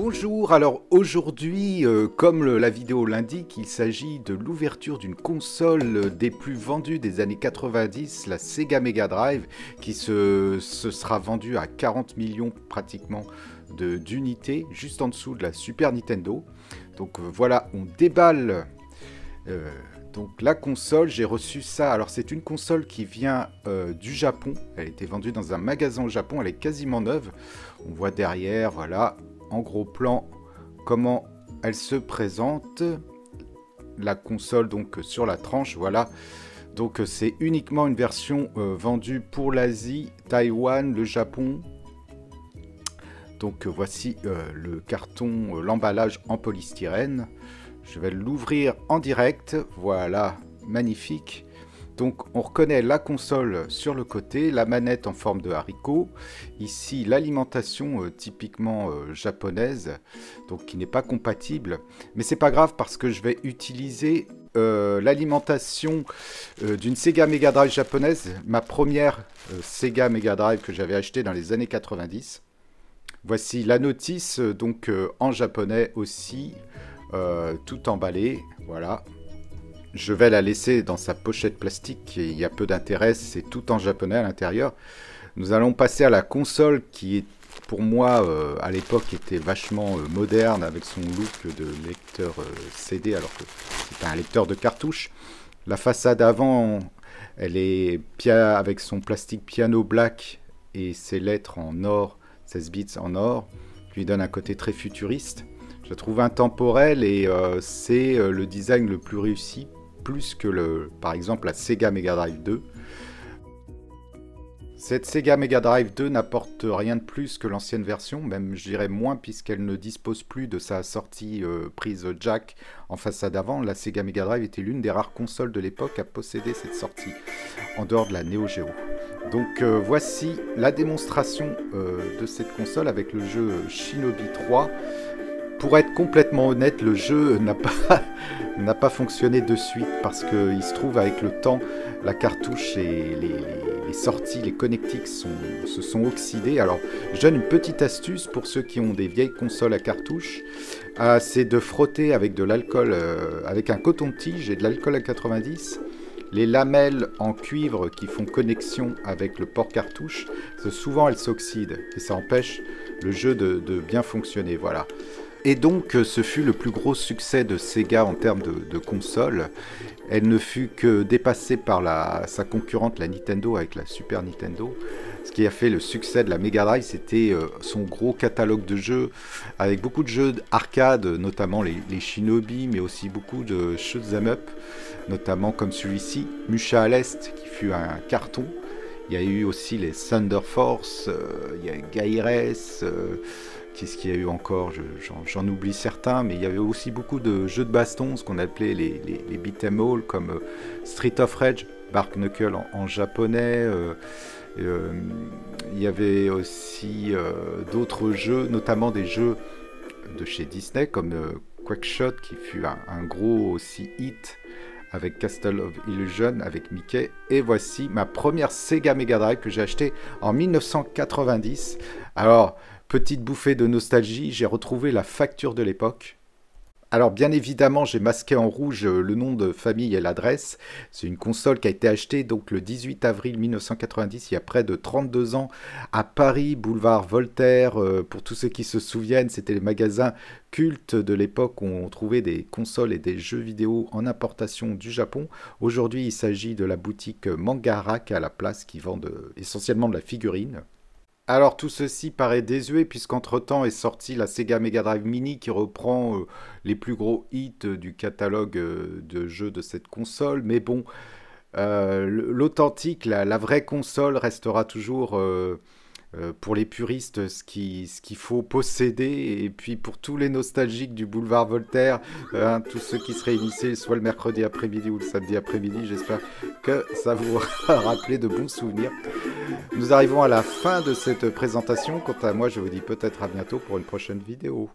Bonjour, alors aujourd'hui, comme la vidéo l'indique, il s'agit de l'ouverture d'une console des plus vendues des années 90, la Sega Mega Drive, qui se sera vendue à 40 millions pratiquement d'unités, juste en dessous de la Super Nintendo. Donc voilà, on déballe donc la console, j'ai reçu ça. Alors c'est une console qui vient du Japon, elle a été vendue dans un magasin au Japon, elle est quasiment neuve. On voit derrière, voilà, en gros plan, comment elle se présente. La console donc sur la tranche, voilà. Donc c'est uniquement une version vendue pour l'Asie, Taïwan, le Japon. Donc voici le carton, l'emballage en polystyrène. Je vais l'ouvrir en direct, voilà, magnifique. Donc on reconnaît la console sur le côté, la manette en forme de haricot. Ici l'alimentation typiquement japonaise, donc qui n'est pas compatible. Mais c'est pas grave parce que je vais utiliser l'alimentation d'une Sega Mega Drive japonaise, ma première Sega Mega Drive que j'avais achetée dans les années 90. Voici la notice, donc en japonais aussi, tout emballé, voilà. Je vais la laisser dans sa pochette plastique, il y a peu d'intérêt, c'est tout en japonais à l'intérieur. Nous allons passer à la console qui est, pour moi, à l'époque, était vachement moderne avec son look de lecteur CD, alors que c'est un lecteur de cartouche. La façade avant, elle est avec son plastique piano black et ses lettres en or, 16 bits en or, qui lui donne un côté très futuriste. Je la trouve intemporelle et c'est le design le plus réussi, plus que par exemple la Sega Mega Drive 2. Cette Sega Mega Drive 2 n'apporte rien de plus que l'ancienne version, même je dirais moins puisqu'elle ne dispose plus de sa sortie prise jack en façade avant. La Sega Mega Drive était l'une des rares consoles de l'époque à posséder cette sortie, en dehors de la Neo Geo. Donc voici la démonstration de cette console avec le jeu Shinobi 3. Pour être complètement honnête, le jeu n'a pas fonctionné de suite parce qu'il se trouve avec le temps, la cartouche et les sorties, les connectiques se sont oxydés. Alors, je donne une petite astuce pour ceux qui ont des vieilles consoles à cartouche. C'est de frotter avec de l'alcool, avec un coton-tige et de l'alcool à 90. Les lamelles en cuivre qui font connexion avec le port cartouche, souvent elles s'oxydent et ça empêche le jeu de bien fonctionner. Voilà. Et donc, ce fut le plus gros succès de Sega en termes de console. Elle ne fut que dépassée par sa concurrente, la Nintendo, avec la Super Nintendo. Ce qui a fait le succès de la Mega Drive, c'était son gros catalogue de jeux, avec beaucoup de jeux arcade, notamment les Shinobi, mais aussi beaucoup de shoot'em up, notamment comme celui-ci, Musha à l'Est, qui fut un carton. Il y a eu aussi les Thunder Force, il y a Gaires, qu'est-ce qu'il y a eu encore? J'en oublie certains, mais il y avait aussi beaucoup de jeux de baston, ce qu'on appelait les beat'em all, comme Street of Rage, Bark Knuckle en japonais. Il y avait aussi d'autres jeux, notamment des jeux de chez Disney, comme Quackshot, qui fut un gros aussi hit, avec Castle of Illusion, avec Mickey. Et voici ma première Sega Mega Drive que j'ai achetée en 1990. Alors, petite bouffée de nostalgie, j'ai retrouvé la facture de l'époque. Alors bien évidemment, j'ai masqué en rouge le nom de famille et l'adresse. C'est une console qui a été achetée donc le 18 avril 1990, il y a près de 32 ans, à Paris, boulevard Voltaire. Pour tous ceux qui se souviennent, c'était les magasins cultes de l'époque où on trouvait des consoles et des jeux vidéo en importation du Japon. Aujourd'hui, il s'agit de la boutique Mangarak à la place qui vend essentiellement de la figurine. Alors tout ceci paraît désuet puisqu'entre-temps est sortie la Sega Mega Drive Mini qui reprend les plus gros hits du catalogue de jeux de cette console. Mais bon, l'authentique, la vraie console restera toujours pour les puristes ce qu'il faut posséder. Et puis pour tous les nostalgiques du boulevard Voltaire, tous ceux qui se réunissaient soit le mercredi après-midi ou le samedi après-midi, j'espère que ça vous rappelé de bons souvenirs. Nous arrivons à la fin de cette présentation. Quant à moi, je vous dis peut-être à bientôt pour une prochaine vidéo.